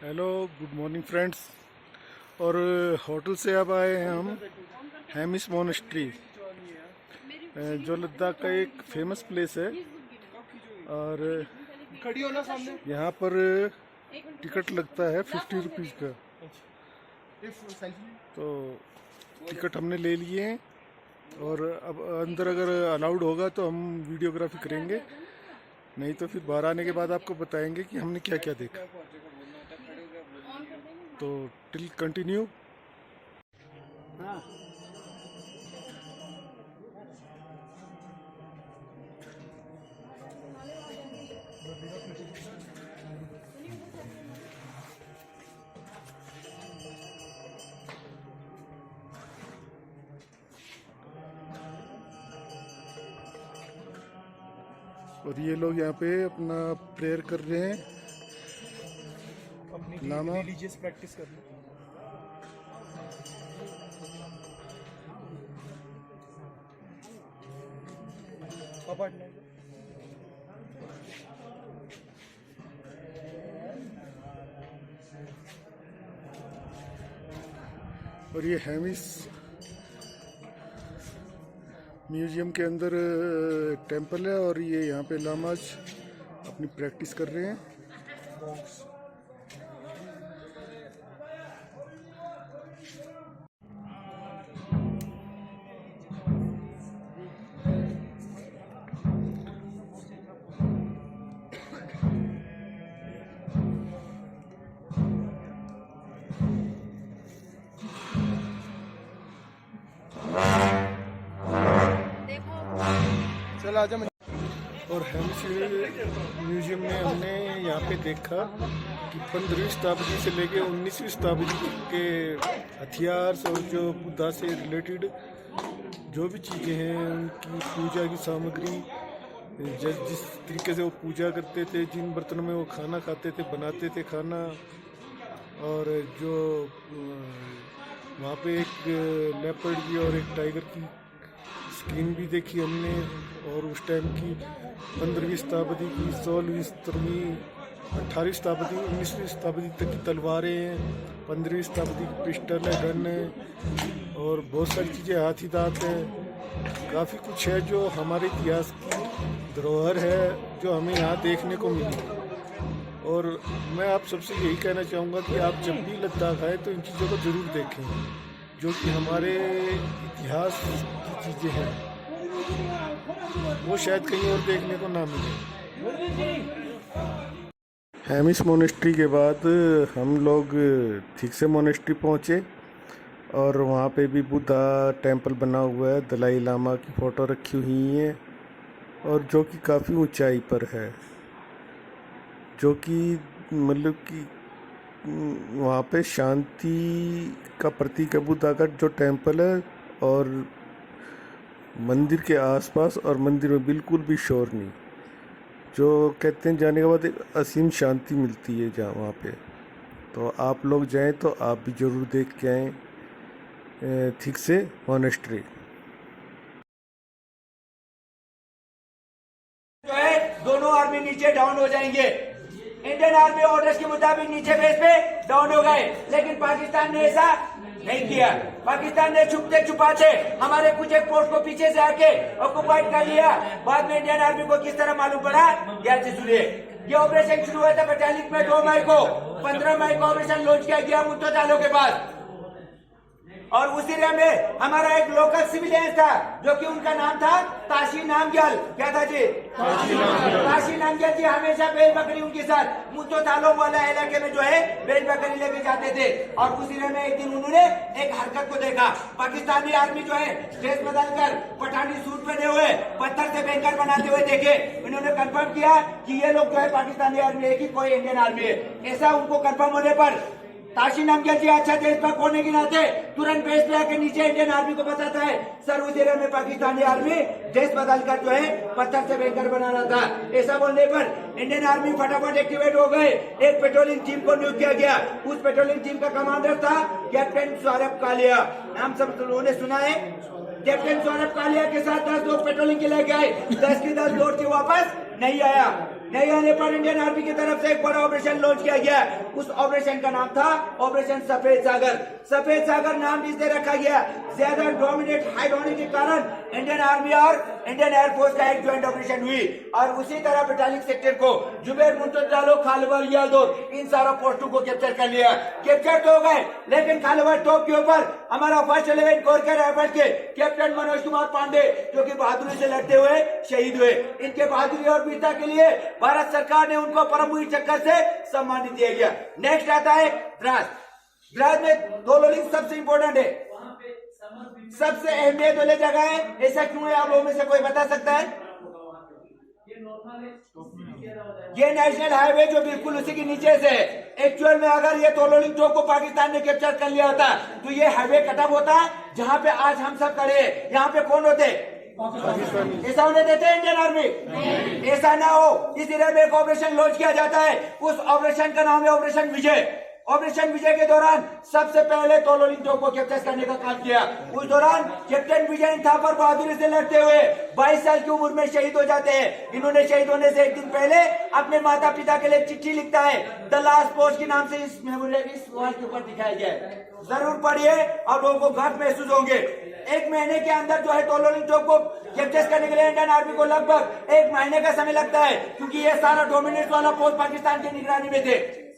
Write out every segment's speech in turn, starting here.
Hello good morning friends. और hotel से अब आए हैं हम हेमिस मोनेस्ट्री, जो लद्दाख का एक फेमस प्लेस है। और यहाँ पर टिकट लगता है 50 रुपीज़ का। तो टिकट हमने ले लिए हैं और अब अंदर अगर अलाउड होगा तो हम वीडियोग्राफी करेंगे, नहीं तो फिर बाहर आने के बाद आपको बताएंगे कि हमने क्या क्या देखा। तो टिल कंटिन्यू। और ये लोग यहाँ पे अपना प्रेयर कर रहे हैं, अपनी रिलीजियस प्रैक्टिस कर रहे हैं। और ये हेमिस म्यूजियम के अंदर टेंपल है और ये यहाँ पे लामाज अपनी प्रैक्टिस कर रहे हैं। चल आजा। और हेमिस म्यूजियम में हमने यहाँ पे देखा कि 15वीं शताब्दी से लेके 19वीं शताब्दी के हथियार और जो बुद्धा से रिलेटेड जो भी चीज़ें हैं, उनकी पूजा की सामग्री, जिस तरीके से वो पूजा करते थे, जिन बर्तनों में वो खाना खाते थे, बनाते थे खाना। और जो वहाँ पे एक लेपर्ड की और एक टाइगर की स्क्रीन भी देखी हमने। और उस टाइम की 15वीं शताब्दी की, 16वीं, 17वीं, 18वीं शताब्दी, 19वीं शताब्दी तक की तलवारें हैं, 15वीं शताब्दी की पिस्टल है, गन है और बहुत सारी चीज़ें, हाथी दांत है। काफ़ी कुछ है जो हमारे इतिहास की धरोहर है, जो हमें यहाँ देखने को मिली। और मैं आप सबसे यही कहना चाहूँगा कि आप जब भी लद्दाख आए तो इन चीज़ों को ज़रूर देखें, जो कि हमारे इतिहास की चीज़ें हैं, वो शायद कहीं और देखने को ना मिले। हेमिस मोनेस्ट्री के बाद हम लोग थिक्से मोनेस्ट्री पहुँचे और वहाँ पे भी बुद्धा टेंपल बना हुआ है, दलाई लामा की फ़ोटो रखी हुई है और जो कि काफ़ी ऊंचाई पर है, जो कि मतलब कि वहाँ पे शांति का प्रतीक है बुद्धा का जो टेंपल है। और मंदिर के आसपास और मंदिर में बिल्कुल भी शोर नहीं, जो कहते हैं जाने के बाद एक असीम शांति मिलती है जहाँ वहाँ पे। तो आप लोग जाएं तो आप भी ज़रूर देख के आएँ थिक्से मोनेस्ट्री। जो है दोनों आर्मी नीचे डाउन हो जाएंगे। इंडियन आर्मी ऑर्डर्स के मुताबिक नीचे बेस पे डाउन हो गए, लेकिन पाकिस्तान ने ऐसा नहीं किया। पाकिस्तान ने छुपते छुपाते हमारे कुछ एक पोस्ट को पीछे से आके ऑक्युपाइड कर लिया। बाद में इंडियन आर्मी को किस तरह मालूम पड़ा, ध्यान से सुनिए। ये ऑपरेशन शुरू हुआ था 45 में 2 मई को। 15 मई को ऑपरेशन लॉन्च किया गया मुद्दो तालों के पास। और उस एरिया में हमारा एक लोकल सिविलियन था, जो कि उनका नाम था ताशी नामग्याल। क्या था जी? ताशी नामग्याल जी हमेशा बेल बकरी उनके साथ मुद्दो तालों वाला इलाके में जो है बेल बकरी लेके जाते थे। और उस एरिया में एक दिन उन्होंने एक हरकत को देखा। पाकिस्तानी आर्मी जो है ड्रेस बदलकर पठानी सूट पहने हुए पत्थर से बैंकर बनाते हुए देखे। उन्होंने कंफर्म किया कि ये लोग जो है पाकिस्तानी आर्मी है कि कोई इंडियन आर्मी है। ऐसा उनको कंफर्म होने पर ताशी नामग्याल जी अच्छा देशभक्त होने के नाते तुरंत बेस पे आके नीचे इंडियन आर्मी को बताता है, सर उस एरिया में पाकिस्तानी आर्मी ड्रेस बदलकर जो है पत्थर से बैंकर बना रहा था। ऐसा बोलने पर इंडियन आर्मी फटाफट एक्टिवेट हो गए। एक पेट्रोलिंग टीम को नियुक्त किया गया। उस पेट्रोलिंग टीम का कमांडर था कैप्टन सौरभ कालिया। नाम सब लोगों ने सुना है। कैप्टन सौरभ कालिया के साथ 10 लोग पेट्रोलिंग के लिए गए। 10 की 10 लौट के वापस नहीं आया। नहीं आने पर इंडियन आर्मी की तरफ से एक बड़ा ऑपरेशन लॉन्च किया गया। उस ऑपरेशन का नाम था ऑपरेशन सफेद सागर। सफेद सागर नाम इसलिए रखा गया, ज्यादा डोमिनेट हाइट होने के कारण इंडियन आर्मी और इंडियन एयरफोर्स का एक ज्वाइंट ऑपरेशन हुई और उसी तरह बटालिक सेक्टर को जुबैर मुंतजालो, खालिवर यादव, इन सारा पोस्टों को कैप्चर कर लिया। कैप्चर तो हो गए, लेकिन खालिवर टॉप के ऊपर हमारा फर्स्ट 11 कोर के राइफल के कैप्टन मनोज कुमार पांडे, जो कि बहादुरी से लड़ते हुए शहीद हुए। इनके बहादुरी और वीरता के लिए भारत सरकार ने उनको परमवीर चक्र से सम्मानित किया गया। नेक्स्ट आता है द्रास। द्रास में दो लोग सबसे इंपॉर्टेंट है, सबसे अहमियत वाली जगह है। ऐसा क्यों है, आप लोगों में से कोई बता सकता है? ये नेशनल हाईवे जो बिल्कुल उसी के नीचे से है। एक्चुअल में अगर ये तोलोलिंग चौक को पाकिस्तान ने कैप्चर कर लिया होता तो ये हाईवे कटअप होता, जहाँ पे आज हम सब खड़े हैं। यहाँ पे कौन होते? ऐसा होने देते इंडियन आर्मी? ऐसा ना हो, इसलिए एक ऑपरेशन लॉन्च किया जाता है। उस ऑपरेशन का नाम है ऑपरेशन विजय। ऑपरेशन विजय के दौरान सबसे पहले तोलोलिंग चौक को कैप्चर करने का काम किया। उस दौरान कैप्टन विजय थापर बहादुरी से लड़ते हुए 22 साल की उम्र में शहीद हो जाते हैं। इन्होंने शहीद होने से एक दिन पहले अपने माता पिता के लिए एक चिट्ठी लिखता है। द लास्ट पोस्ट के नाम से इस मेमोरियल इस वॉल के ऊपर दिखाया गया है, जरूर पढ़िए, आप लोगों को गर्व महसूस होंगे। एक महीने के अंदर जो है तोलोलिंग चौक को कैप्चर करने के लिए इंडियन आर्मी को लगभग 1 महीने का समय लगता है, क्योंकि ये सारा डोमिनेट वाला पोस्ट पाकिस्तान की निगरानी में थे।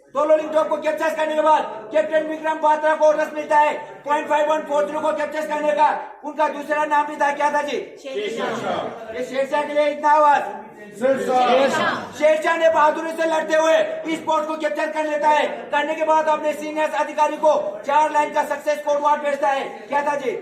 तोलोलिंग चौक को कैप्चर करने के बाद कैप्टन विक्रम बात्रा को ऑर्डर मिलता है 0.5140 को कैप्चर करने का। उनका दूसरा नाम भी था, क्या था जी? शेरशाह। ये शेरशाह के लिए इतना आवाज, शेरशाह ने बहादुरी से लड़ते हुए इस पोस्ट को कैप्चर कर लेता है। करने के बाद अपने सीनियर अधिकारी को 4 लाइन का सक्सेस कोड वार्ड भेजता है। क्या था जी?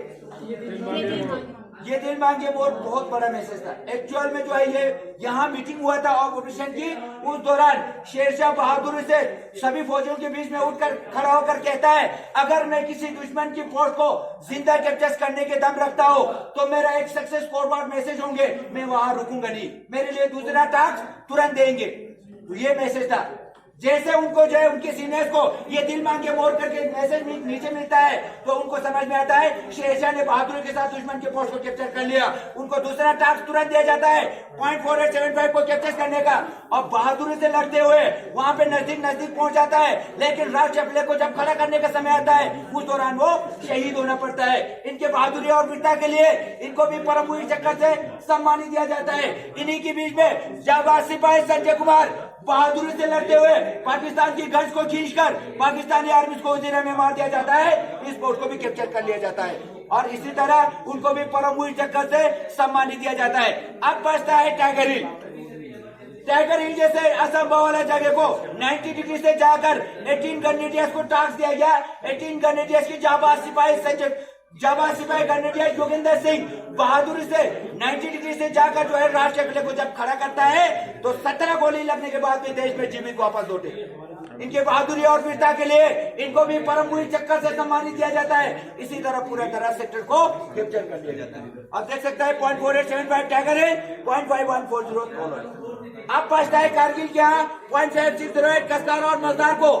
ये दिल मांगे मोर बहुत बड़ा मैसेज था। एक्चुअल में जो है ये यहाँ मीटिंग हुआ था ऑपरेशन की, उस दौरान शेरशाह बहादुरी से सभी फौजियों के बीच में उठकर खड़ा होकर कहता है, अगर मैं किसी दुश्मन की फौज को जिंदा कैप्चर करने के दम रखता हो तो मेरा एक सक्सेस फॉरवर्ड मैसेज होंगे, मैं वहां रुकूंगा नहीं, मेरे लिए दूसरा टास्क तुरंत देंगे। तो ये मैसेज था। जैसे उनको जो है उनके सीनियर्स को ये दिल मांगे मोड़ करके मैसेज नीचे मिलता है तो उनको समझ में आता है शेरशाह ने बहादुरी के साथ दुश्मन के पोस्ट को कैप्चर कर लिया। उनको दूसरा टास्क तुरंत दिया जाता है 0.4875 को कैप्चर करने का, और बहादुरी से लड़ते हुए वहां पे नजदीक पहुंच जाता है। लेकिन राज चपले को जब खड़ा करने का समय आता है उस दौरान वो शहीद होना पड़ता है। इनके बहादुरी और वीरता के लिए इनको भी परमवीर चक्र से सम्मानित दिया जाता है। इन्हीं के बीच में जाबाज सिपाही संजय कुमार बहादुरी से लड़ते हुए पाकिस्तान की गश्त को खींचकर पाकिस्तानी आर्मी को उजीरा में मार दिया जाता है। इस पोस्ट को भी कैप्चर कर लिया जाता है और इसी तरह उनको भी परमवीर चक्र से सम्मानित दिया जाता है। अब बचता है टाइगर हिल। टाइगर हिल जैसे असंभव वाला जगह को 90 डिग्री से जाकर 18 गन्नेटियर्स को टास्क दिया गया। 18 गन्नेटियर्स की जाबाज सिपाही गन्नेटियर योगेंद्र सिंह बहादुरी से 90 डिग्री से जाकर जो है राज चपले को जब खड़ा करता है तो 17 गोली लगने के बाद भी देश में जीवित वापस लौटे। इनके बहादुरी और वीरता के लिए इनको भी परमवीर चक्र से सम्मानित किया जाता है। इसी तरह पूरा तरह सेक्टर को कैप्चर कर लिया जाता है। अब देख सकते हैं 0.4875 टाइगर है, 0.5140। अब बचता है कारगिल के यहाँ 0.5608 कसकार और मजदार को।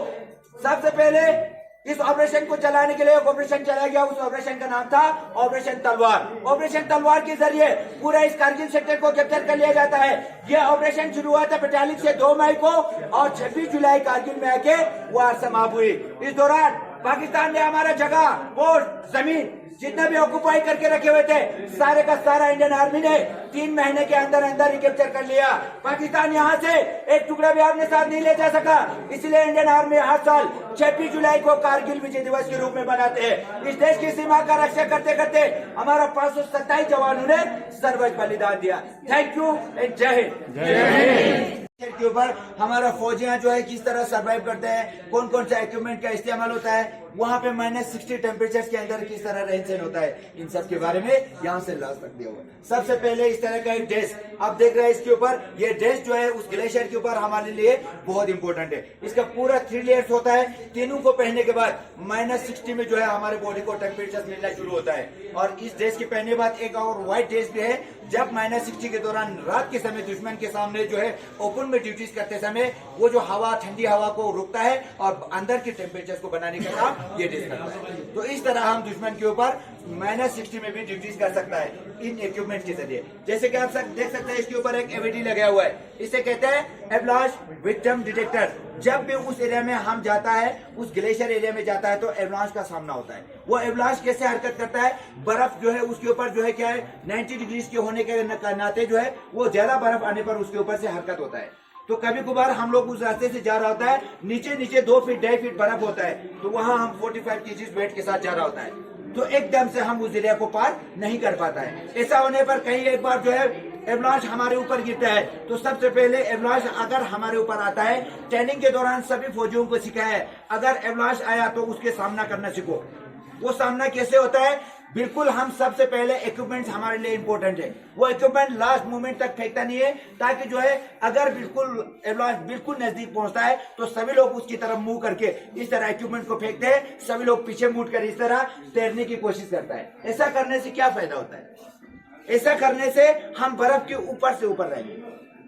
सबसे पहले इस ऑपरेशन को चलाने के लिए एक ऑपरेशन चलाया गया। उस ऑपरेशन का नाम था ऑपरेशन तलवार। ऑपरेशन तलवार के जरिए पूरा इस कारगिल सेक्टर को कैप्चर कर लिया जाता है। यह ऑपरेशन शुरू हुआ था बटालिक से 2 मई को और 26 जुलाई कारगिल में आके वार समाप्त हुई। इस दौरान पाकिस्तान ने हमारा जगह, पोस्ट, जमीन जितना भी ऑक्युपाई करके रखे हुए थे सारे का सारा इंडियन आर्मी ने 3 महीने के अंदर अंदर ही कैप्चर कर लिया। पाकिस्तान यहाँ से एक टुकड़ा भी अपने साथ नहीं ले जा सका। इसलिए इंडियन आर्मी हर साल 26 जुलाई को कारगिल विजय दिवस के रूप में मनाते हैं। इस देश की सीमा का रक्षा करते करते हमारा 527 जवानों ने सर्वोच्च बलिदान दिया। थैंक यू एंड जय हिंद। के ऊपर हमारा फौजियां जो है किस तरह सर्वाइव करते हैं, कौन कौन सा इक्विपमेंट का इस्तेमाल होता है, वहां पे -60 टेम्परेचर के अंदर किस तरह रहन सहन होता है, इन सब के बारे में यहाँ से लास्ट तक दिया हुआ है। सबसे पहले इस तरह का एक ड्रेस आप देख रहे हैं इसके ऊपर। ये ड्रेस जो है उस ग्लेशियर के ऊपर हमारे लिए बहुत इंपॉर्टेंट है। इसका पूरा 3 लेयर्स होता है। तीनों को पहनने के बाद -60 में जो है हमारे बॉडी को टेम्परेचर मिलना शुरू होता है। और इस ड्रेस के पहनने के बाद एक और व्हाइट ड्रेस भी है। जब -60 के दौरान रात के समय दुश्मन के सामने जो है ओपन में ड्यूटीज करते समय वो जो हवा, ठंडी हवा को रोकता है और अंदर के टेम्परेचर को बनाने का काम ये टेस्ट करता है। तो इस तरह हम दुश्मन के ऊपर -60 में भी ड्यूटीज कर सकता है इन इक्विपमेंट के जरिए। जैसे कि आप देख सकते हैं इसके ऊपर एक एवीडी लगा हुआ है, इसे कहते हैं एवलांच विक्टिम डिटेक्टर। जब भी उस एरिया में हम जाता है, उस ग्लेशियर एरिया में जाता है तो एवलांच का सामना होता है। वो एवलांच कैसे हरकत करता है, बर्फ जो है उसके ऊपर जो है क्या है 90 डिग्रीज के होने के नाते जो है वो ज्यादा बर्फ आने पर उसके ऊपर से हरकत होता है। तो कभी कभार हम लोग उस रास्ते से जा रहा होता है, नीचे 2 फीट 2.5 फीट बर्फ होता है, तो वहां हम 45 केजीज वेट के साथ जा रहा होता है, तो एकदम से हम उस एरिया को पार नहीं कर पाता है। ऐसा होने पर कहीं एक बार जो है एवलांच हमारे ऊपर गिरता है, तो सबसे पहले एवलांच अगर हमारे ऊपर आता है, ट्रेनिंग के दौरान सभी फौजियों को सिखाया है, अगर एवलांच आया तो उसके सामना करना सीखो। वो सामना कैसे होता है, बिल्कुल हम सबसे पहले इक्विपमेंट्स हमारे लिए इंपॉर्टेंट है। वो इक्विपमेंट लास्ट मोमेंट तक फेंकता नहीं है, ताकि जो है अगर बिल्कुल एवलांच बिल्कुल नजदीक पहुंचता है तो सभी लोग उसकी तरफ मुंह करके इस तरह इक्विपमेंट को फेंकते हैं, सभी लोग पीछे मुड़ कर इस तरह तैरने की कोशिश करता है। ऐसा करने से क्या फायदा होता है, ऐसा करने से हम बर्फ के ऊपर से ऊपर रहेंगे,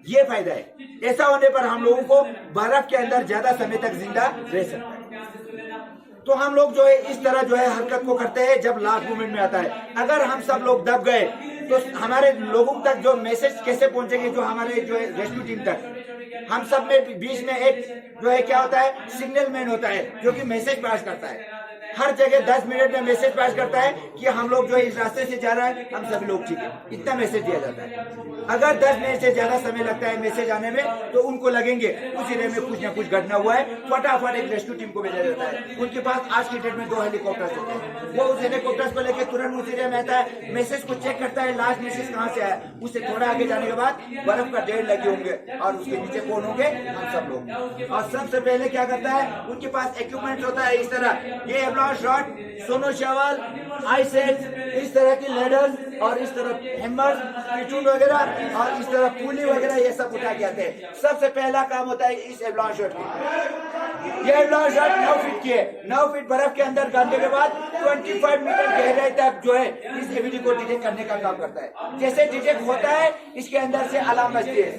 ये फायदा है। ऐसा होने पर हम लोगों को बर्फ के अंदर ज्यादा समय तक जिंदा रह सकता है। तो हम लोग जो है इस तरह जो है हरकत को करते हैं जब लास्ट मोमेंट में आता है। अगर हम सब लोग दब गए तो हमारे लोगों तक जो मैसेज कैसे पहुंचेंगे, जो हमारे जो है रेस्क्यू टीम तक, हम सब में बीच में एक जो है क्या होता है सिग्नल मैन होता है, जो कि मैसेज पास करता है। हर जगह 10 मिनट में मैसेज पास करता है कि हम लोग जो है इस रास्ते से जा रहे हैं, हम सभी लोग ठीक है, इतना मैसेज दिया जाता है। अगर 10 मिनट से ज्यादा समय लगता है मैसेज आने में, तो उनको लगेंगे उस एरिया में कुछ ना कुछ घटना हुआ है, फटाफट एक रेस्क्यू टीम को भेजा जाता है। उनके पास आज की डेट में 2 हेलीकॉप्टर्स होते हैं, वो उस हेलीकॉप्टर्स को लेकर तुरंत उस एरिया में आता है, मैसेज को चेक करता है, लास्ट मैसेज कहाँ से आया। उससे थोड़ा आगे जाने के बाद बर्फ का ढेर लगे होंगे और उसके नीचे कौन होंगे, हम सब लोग। और सबसे पहले क्या करता है, उनके पास इक्विपमेंट होता है इस तरह, ये एवलांच रॉड, सोनो शॉवल, आइस एक्स, इस तरह की लेडर्स और इस तरह हैमर, पिटून वगैरह और इस तरह पुली वगैरह, ये सब उठा के आते हैं। सबसे पहला काम होता है इस एवलांच रॉड की। ये एवलांच रॉड 9 फीट की है, 9 फीट बर्फ के अंदर गाड़ने के बाद 25 मीटर गहराई तक जो है इस एवीडी को डिटेक्ट करने का काम करता है। जैसे डिटेक्ट होता है, इसके अंदर से अलार्म बजती है,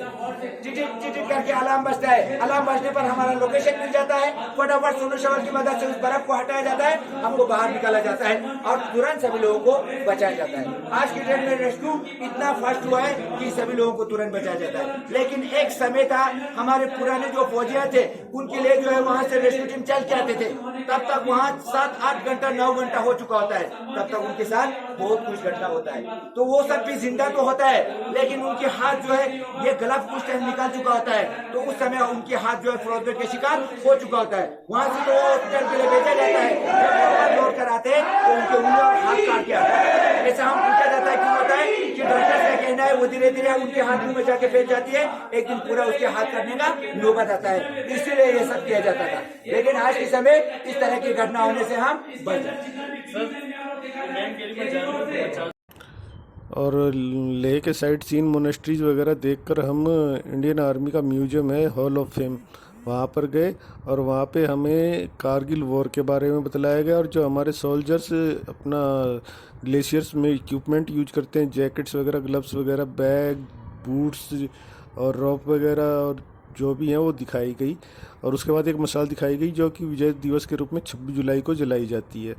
डिटेक्ट करके अलार्म बजता है। अलार्म बजने पर हमारा लोकेशन मिल जाता है, फटाफट सोनो शॉवल की मदद से उस बर्फ को हटाया जाता है, हमको बाहर निकाला जाता है और तुरंत सभी लोगों को बचाया जाता है। आज की डेट में रेस्क्यू इतना फास्ट हुआ है कि सभी लोगों को तुरंत बचाया जाता है। लेकिन एक समय था, हमारे पुराने जो फौजिया थे उनके लिए जो है वहां से रेस्क्यू टीम चल के आते थे, तब तक वहां 7-8 घंटा 9 घंटा हो चुका होता है, तब तक उनके साथ बहुत कुछ घटना होता है। तो वो सब भी जिंदा तो होता है, लेकिन उनके हाथ जो है ये गलत कुछ टाइम निकाल चुका होता है, तो उस समय उनके हाथ जो है फ्रोजन के शिकार हो चुका होता है। वहां से तो हॉस्पिटल के लिए भेजा जाता है, लौट कर आते हैं तो उनके उंगलियों और हाथ काट के आता है। ऐसा हम पूछा जाता है क्यों होता है कि डॉक्टर का कहना है वो धीरे धीरे उनके हाथ मुंह में जाके फैल जाती है, एक दिन पूरा उसके हाथ काटने का नौबत आता है, इसीलिए ये सब किया जाता था। लेकिन आज के समय इस तरह की घटना होने से हम बच जाते। और लेह के साइड सीन मोनेस्ट्रीज वगैरह देखकर हम इंडियन आर्मी का म्यूजियम है हॉल ऑफ फेम, वहाँ पर गए और वहाँ पे हमें कारगिल वॉर के बारे में बतलाया गया। और जो हमारे सोल्जर्स अपना ग्लेशियर्स में इक्विपमेंट यूज करते हैं, जैकेट्स वगैरह, ग्लव्स वगैरह, बैग, बूट्स और रॉप वगैरह और जो भी हैं वो दिखाई गई। और उसके बाद एक मसाल दिखाई गई जो कि विजय दिवस के रूप में 26 जुलाई को जलाई जाती है।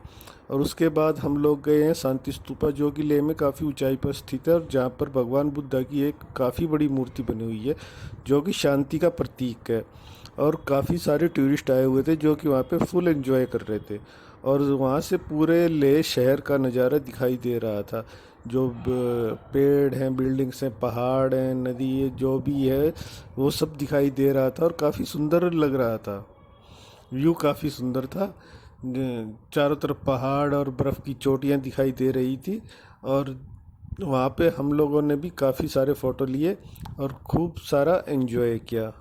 और उसके बाद हम लोग गए हैं शांति स्तूपा, जो कि लेह में काफ़ी ऊंचाई पर स्थित है और जहाँ पर भगवान बुद्धा की एक काफ़ी बड़ी मूर्ति बनी हुई है जो कि शांति का प्रतीक है। और काफ़ी सारे टूरिस्ट आए हुए थे जो कि वहाँ पे फुल एंजॉय कर रहे थे और वहाँ से पूरे लेह शहर का नज़ारा दिखाई दे रहा था। जो पेड़ हैं, बिल्डिंग्स हैं, पहाड़ हैं, नदी है, जो भी है वो सब दिखाई दे रहा था और काफ़ी सुंदर लग रहा था। व्यू काफ़ी सुंदर था, चारों तरफ पहाड़ और बर्फ़ की चोटियाँ दिखाई दे रही थी। और वहाँ पे हम लोगों ने भी काफ़ी सारे फ़ोटो लिए और खूब सारा एंजॉय किया।